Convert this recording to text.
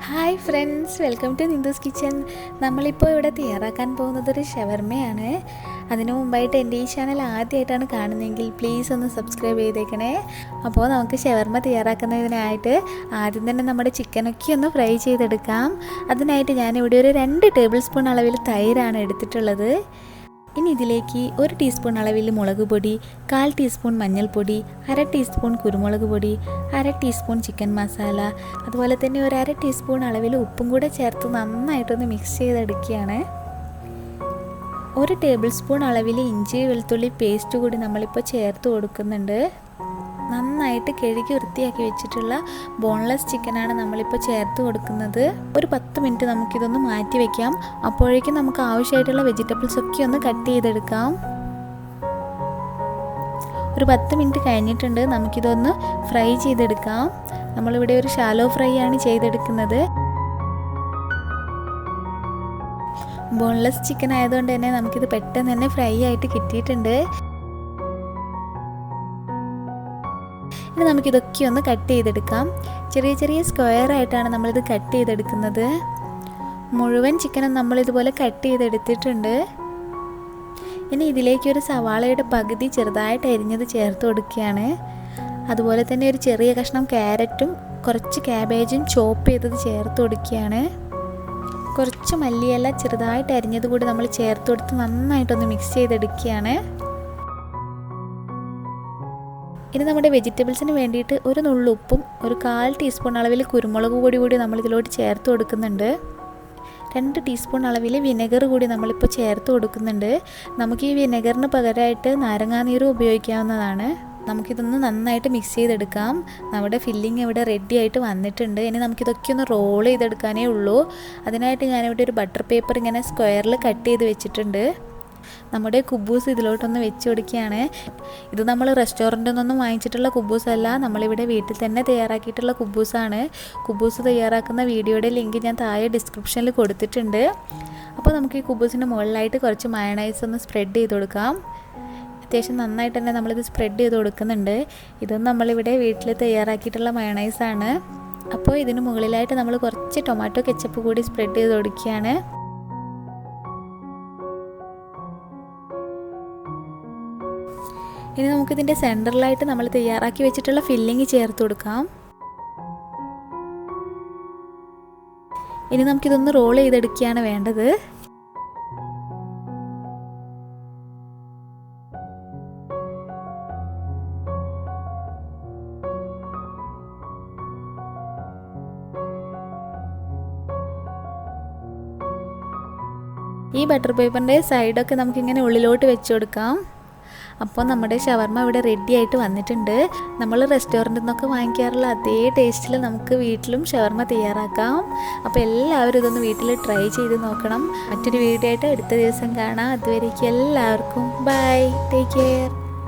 Hi friends, welcome to Nindu's kitchen. നമ്മളിപ്പോൾ ഇവിടെ തയ്യാറാക്കാൻ പോകുന്നത് ഒരു ഷവർമയാണ്. അതിനു മുമ്പായിട്ട് എൻ്റെ ഈ ചാനൽ ആദ്യമായിട്ടാണ് കാണുന്നതെങ്കിൽ പ്ലീസ് ഒന്ന് സബ്സ്ക്രൈബ് ചെയ്തേക്കണേ. അപ്പോൾ നമുക്ക് ഷവർമ തയ്യാറാക്കുന്നതിനായിട്ട് ആദ്യം തന്നെ നമ്മുടെ ചിക്കനൊക്കെ ഒന്ന് ഫ്രൈ ചെയ്തെടുക്കാം. അതിനായിട്ട് ഞാനിവിടെ ഒരു 2 ടേബിൾ സ്പൂൺ അളവിൽ തൈരാണ് എടുത്തിട്ടുള്ളത്. ഇനി ഇതിലേക്ക് 1 ടീസ്പൂൺ അളവിൽ മുളക് പൊടി, 1/4 ടീസ്പൂൺ മഞ്ഞൾപ്പൊടി, 1/2 ടീസ്പൂൺ കുരുമുളക് പൊടി, 1/2 ടീസ്പൂൺ ചിക്കൻ മസാല, അതുപോലെ തന്നെ 1/2 ടീസ്പൂൺ അളവിൽ ഉപ്പും കൂടെ ചേർത്ത് നന്നായിട്ടൊന്ന് മിക്സ് ചെയ്തെടുക്കുകയാണ്. 1 ടേബിൾ സ്പൂൺ അളവിൽ ഇഞ്ചി വെളുത്തുള്ളി പേസ്റ്റ് കൂടി നമ്മളിപ്പോൾ ചേർത്ത് കൊടുക്കുന്നുണ്ട്. നന്നായിട്ട് കഴുകി വൃത്തിയാക്കി വെച്ചിട്ടുള്ള ബോൺലെസ് ചിക്കനാണ് നമ്മളിപ്പോൾ ചേർത്ത് കൊടുക്കുന്നത്. ഒരു 10 മിനിറ്റ് നമുക്കിതൊന്ന് മാറ്റി വയ്ക്കാം. അപ്പോഴേക്കും നമുക്ക് ആവശ്യമായിട്ടുള്ള വെജിറ്റബിൾസ് ഒക്കെ ഒന്ന് കട്ട് ചെയ്തെടുക്കാം. ഒരു 10 മിനിറ്റ് കഴിഞ്ഞിട്ടുണ്ട്. നമുക്കിതൊന്ന് ഫ്രൈ ചെയ്തെടുക്കാം. നമ്മളിവിടെ ഒരു ഷാലോ ഫ്രൈ ആണ് ചെയ്തെടുക്കുന്നത്. ബോൺലെസ് ചിക്കൻ ആയതുകൊണ്ട് തന്നെ നമുക്കിത് പെട്ടെന്ന് തന്നെ ഫ്രൈ ആയിട്ട് കിട്ടിയിട്ടുണ്ട്. ഇനി നമുക്കിതൊക്കെ ഒന്ന് കട്ട് ചെയ്തെടുക്കാം. ചെറിയ ചെറിയ സ്ക്വയർ ആയിട്ടാണ് നമ്മളിത് കട്ട് ചെയ്തെടുക്കുന്നത്. മുഴുവൻ ചിക്കനും നമ്മളിതുപോലെ കട്ട് ചെയ്തെടുത്തിട്ടുണ്ട്. ഇനി ഇതിലേക്ക് ഒരു സവാളയുടെ പകുതി ചെറുതായിട്ട് അരിഞ്ഞത് ചേർത്ത് കൊടുക്കുകയാണ്. അതുപോലെ തന്നെ ഒരു ചെറിയ കഷ്ണം ക്യാരറ്റും കുറച്ച് ക്യാബേജും ചോപ്പ് ചെയ്തത് ചേർത്ത് കൊടുക്കുകയാണ്. കുറച്ച് മല്ലിയില ചെറുതായിട്ട് അരിഞ്ഞത് കൂടി നമ്മൾ ചേർത്ത് കൊടുത്ത് നന്നായിട്ടൊന്ന് മിക്സ് ചെയ്തെടുക്കുകയാണ്. ഇനി നമ്മുടെ വെജിറ്റബിൾസിന് വേണ്ടിയിട്ട് ഒരു നുള്ളു ഉപ്പും ഒരു 1/4 ടീസ്പൂൺ അളവിൽ കുരുമുളക് പൊടി കൂടി നമ്മളിതിലോട്ട് ചേർത്ത് കൊടുക്കുന്നുണ്ട്. 2 ടീസ്പൂൺ അളവിൽ വിനെഗർ കൂടി നമ്മളിപ്പോൾ ചേർത്ത് കൊടുക്കുന്നുണ്ട്. നമുക്ക് ഈ വിനെഗറിന് പകരമായിട്ട് നാരങ്ങാനീരും ഉപയോഗിക്കാവുന്നതാണ്. നമുക്കിതൊന്ന് നന്നായിട്ട് മിക്സ് ചെയ്തെടുക്കാം. നമ്മുടെ ഫില്ലിങ് ഇവിടെ റെഡി ആയിട്ട് വന്നിട്ടുണ്ട്. ഇനി നമുക്കിതൊക്കെ ഒന്ന് റോൾ ചെയ്തെടുക്കാനേ ഉള്ളൂ. അതിനായിട്ട് ഞാനിവിടെ ഒരു ബട്ടർ പേപ്പർ ഇങ്ങനെ സ്ക്വയറിൽ കട്ട് ചെയ്ത് വെച്ചിട്ടുണ്ട്. നമ്മുടെ കുബൂസ് ഇതിലോട്ടൊന്ന് വെച്ച് കൊടുക്കുകയാണ്. ഇത് നമ്മൾ റെസ്റ്റോറൻറ്റിൽ നിന്നൊന്നും വാങ്ങിച്ചിട്ടുള്ള കുബൂസല്ല, നമ്മളിവിടെ വീട്ടിൽ തന്നെ തയ്യാറാക്കിയിട്ടുള്ള കുബൂസാണ്. കുബൂസ് തയ്യാറാക്കുന്ന വീഡിയോയുടെ ലിങ്ക് ഞാൻ താഴെ ഡിസ്ക്രിപ്ഷനിൽ കൊടുത്തിട്ടുണ്ട്. അപ്പോൾ നമുക്ക് ഈ കുബൂസിൻ്റെ മുകളിലായിട്ട് കുറച്ച് മയണൈസ് ഒന്ന് സ്പ്രെഡ് ചെയ്ത് കൊടുക്കാം. അത്യാവശ്യം നന്നായിട്ട് തന്നെ നമ്മളിത് സ്പ്രെഡ് ചെയ്ത് കൊടുക്കുന്നുണ്ട്. ഇതും നമ്മളിവിടെ വീട്ടിൽ തയ്യാറാക്കിയിട്ടുള്ള മയണൈസാണ്. അപ്പോൾ ഇതിന് മുകളിലായിട്ട് നമ്മൾ കുറച്ച് ടൊമാറ്റോ കെച്ചപ്പ് കൂടി സ്പ്രെഡ് ചെയ്ത് കൊടുക്കുകയാണ്. ഇനി നമുക്കിതിൻ്റെ സെൻറ്ററിലായിട്ട് നമ്മൾ തയ്യാറാക്കി വെച്ചിട്ടുള്ള ഫില്ലിങ് ചേർത്ത് കൊടുക്കാം. ഇനി നമുക്കിതൊന്ന് റോൾ ചെയ്തെടുക്കുകയാണ് വേണ്ടത്. ഈ ബട്ടർ പേപ്പറിൻ്റെ സൈഡൊക്കെ നമുക്കിങ്ങനെ ഉള്ളിലോട്ട് വെച്ച് കൊടുക്കാം. അപ്പോൾ നമ്മുടെ ഷവർമ ഇവിടെ റെഡി ആയിട്ട് വന്നിട്ടുണ്ട്. നമ്മൾ റെസ്റ്റോറൻറ്റിൽ നിന്നൊക്കെ വാങ്ങിക്കാറുള്ള അതേ ടേസ്റ്റിൽ നമുക്ക് വീട്ടിലും ഷവർമ തയ്യാറാക്കാം. അപ്പോൾ എല്ലാവരും ഇതൊന്ന് വീട്ടിൽ ട്രൈ ചെയ്ത് നോക്കണം. മറ്റൊരു വീഡിയോ ആയിട്ട് അടുത്ത ദിവസം കാണാം. അതുവരേക്കും എല്ലാവർക്കും ബൈ, ടേക്ക് കെയർ.